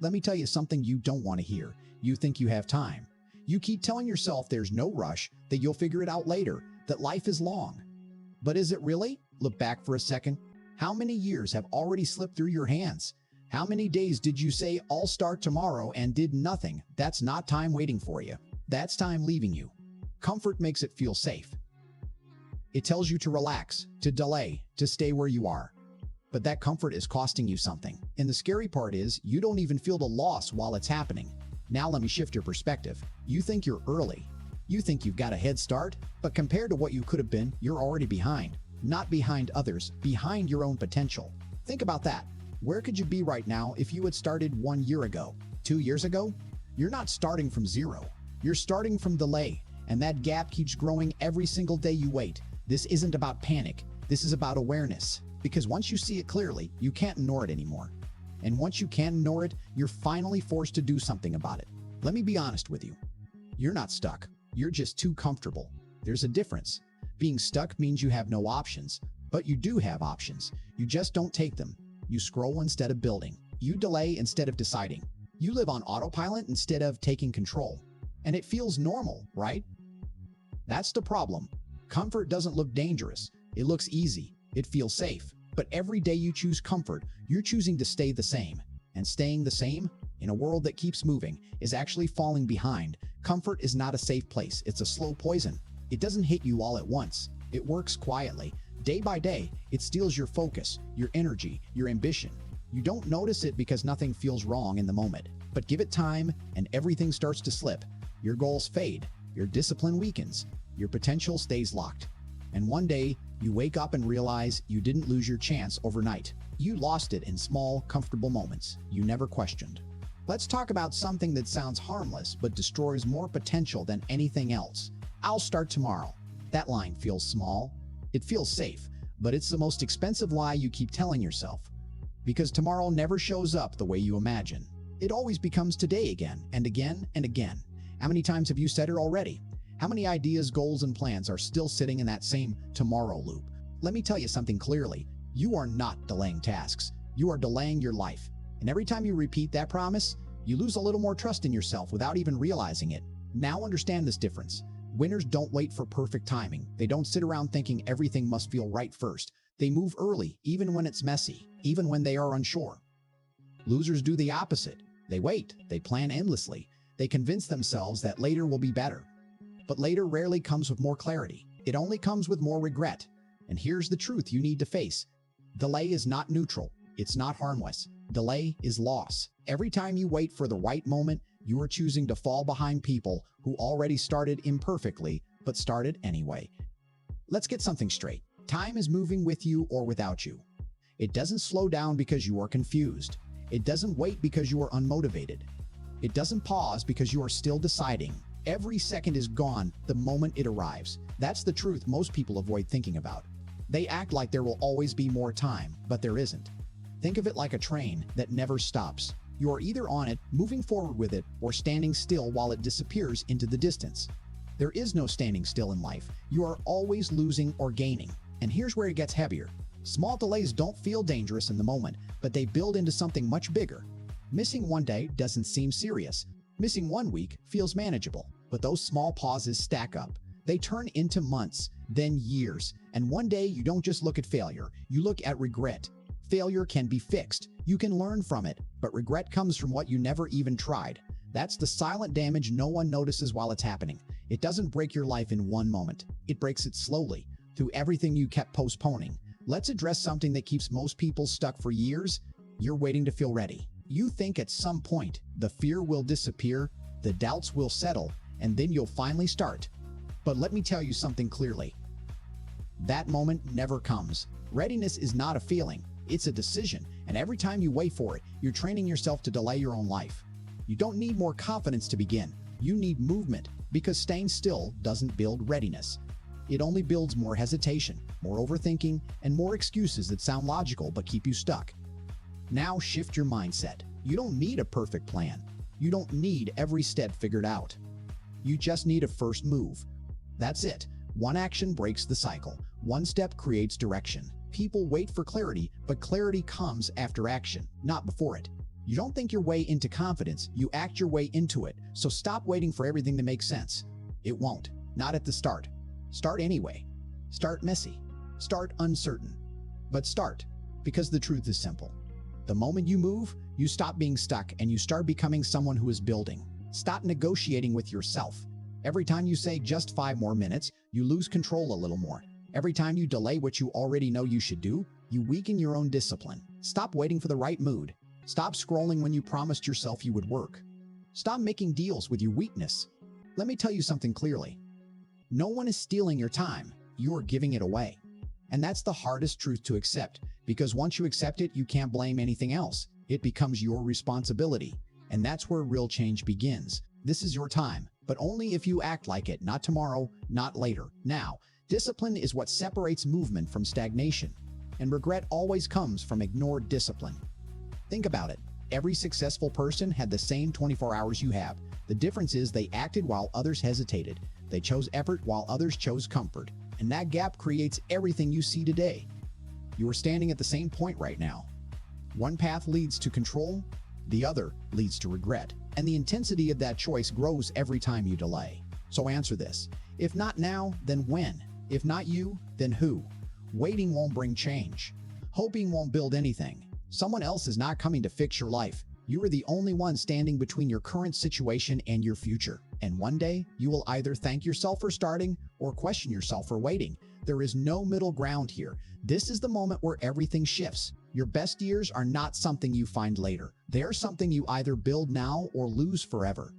Let me tell you something you don't want to hear. You think you have time. You keep telling yourself there's no rush, that you'll figure it out later, that life is long. But is it really? Look back for a second. How many years have already slipped through your hands? How many days did you say, I'll start tomorrow, and did nothing? That's not time waiting for you. That's time leaving you. Comfort makes it feel safe. It tells you to relax, to delay, to stay where you are. But that comfort is costing you something. And the scary part is, you don't even feel the loss while it's happening. Now let me shift your perspective. You think you're early. You think you've got a head start, but compared to what you could have been, you're already behind. Not behind others, behind your own potential. Think about that. Where could you be right now if you had started 1 year ago, 2 years ago? You're not starting from zero. You're starting from delay, and that gap keeps growing every single day you wait. This isn't about panic. This is about awareness. Because once you see it clearly, you can't ignore it anymore. And once you can't ignore it, you're finally forced to do something about it. Let me be honest with you. You're not stuck. You're just too comfortable. There's a difference. Being stuck means you have no options, but you do have options. You just don't take them. You scroll instead of building. You delay instead of deciding. You live on autopilot instead of taking control. And it feels normal, right? That's the problem. Comfort doesn't look dangerous. It looks easy. It feels safe. But every day you choose comfort, you're choosing to stay the same. And staying the same, in a world that keeps moving, is actually falling behind. Comfort is not a safe place. It's a slow poison. It doesn't hit you all at once. It works quietly. Day by day, it steals your focus, your energy, your ambition. You don't notice it because nothing feels wrong in the moment. But give it time, and everything starts to slip. Your goals fade. Your discipline weakens. Your potential stays locked. And one day, you wake up and realize you didn't lose your chance overnight. You lost it in small, comfortable moments you never questioned. Let's talk about something that sounds harmless but destroys more potential than anything else. I'll start tomorrow. That line feels small. It feels safe, but it's the most expensive lie you keep telling yourself. Because tomorrow never shows up the way you imagine. It always becomes today again and again and again. How many times have you said it already? How many ideas, goals, and plans are still sitting in that same tomorrow loop? Let me tell you something clearly. You are not delaying tasks. You are delaying your life. And every time you repeat that promise, you lose a little more trust in yourself without even realizing it. Now understand this difference. Winners don't wait for perfect timing. They don't sit around thinking everything must feel right first. They move early, even when it's messy, even when they are unsure. Losers do the opposite. They wait. They plan endlessly. They convince themselves that later will be better. But later rarely comes with more clarity. It only comes with more regret. And here's the truth you need to face. Delay is not neutral. It's not harmless. Delay is loss. Every time you wait for the right moment, you are choosing to fall behind people who already started imperfectly, but started anyway. Let's get something straight. Time is moving with you or without you. It doesn't slow down because you are confused. It doesn't wait because you are unmotivated. It doesn't pause because you are still deciding. Every second is gone the moment it arrives. That's the truth most people avoid thinking about. They act like there will always be more time, but there isn't. Think of it like a train that never stops. You are either on it, moving forward with it, or standing still while it disappears into the distance. There is no standing still in life. You are always losing or gaining. And here's where it gets heavier. Small delays don't feel dangerous in the moment, but they build into something much bigger. Missing one day doesn't seem serious. Missing 1 week feels manageable. But those small pauses stack up. They turn into months, then years. And one day you don't just look at failure, you look at regret. Failure can be fixed. You can learn from it, but regret comes from what you never even tried. That's the silent damage no one notices while it's happening. It doesn't break your life in one moment. It breaks it slowly, through everything you kept postponing. Let's address something that keeps most people stuck for years. You're waiting to feel ready. You think at some point, the fear will disappear, the doubts will settle, and then you'll finally start. But let me tell you something clearly. That moment never comes. Readiness is not a feeling. It's a decision, and every time you wait for it, you're training yourself to delay your own life. You don't need more confidence to begin. You need movement, because staying still doesn't build readiness. It only builds more hesitation, more overthinking, and more excuses that sound logical but keep you stuck. Now shift your mindset. You don't need a perfect plan. You don't need every step figured out. You just need a first move. That's it. One action breaks the cycle. One step creates direction. People wait for clarity, but clarity comes after action, not before it. You don't think your way into confidence, you act your way into it. So stop waiting for everything to make sense. It won't. Not at the start. Start anyway. Start messy. Start uncertain. But start, because the truth is simple. The moment you move, you stop being stuck and you start becoming someone who is building. Stop negotiating with yourself. Every time you say just 5 more minutes, you lose control a little more. Every time you delay what you already know you should do, you weaken your own discipline. Stop waiting for the right mood. Stop scrolling when you promised yourself you would work. Stop making deals with your weakness. Let me tell you something clearly. No one is stealing your time. You are giving it away. And that's the hardest truth to accept, because once you accept it, you can't blame anything else. It becomes your responsibility. And that's where real change begins. This is your time, but only if you act like it, not tomorrow, not later, now. Discipline is what separates movement from stagnation. And regret always comes from ignored discipline. Think about it. Every successful person had the same 24 hours you have. The difference is they acted while others hesitated. They chose effort while others chose comfort. And that gap creates everything you see today. You are standing at the same point right now. One path leads to control, the other leads to regret. And the intensity of that choice grows every time you delay. So answer this. If not now, then when? If not you, then who? Waiting won't bring change. Hoping won't build anything. Someone else is not coming to fix your life. You are the only one standing between your current situation and your future. And one day, you will either thank yourself for starting or question yourself for waiting. There is no middle ground here. This is the moment where everything shifts. Your best years are not something you find later. They are something you either build now or lose forever.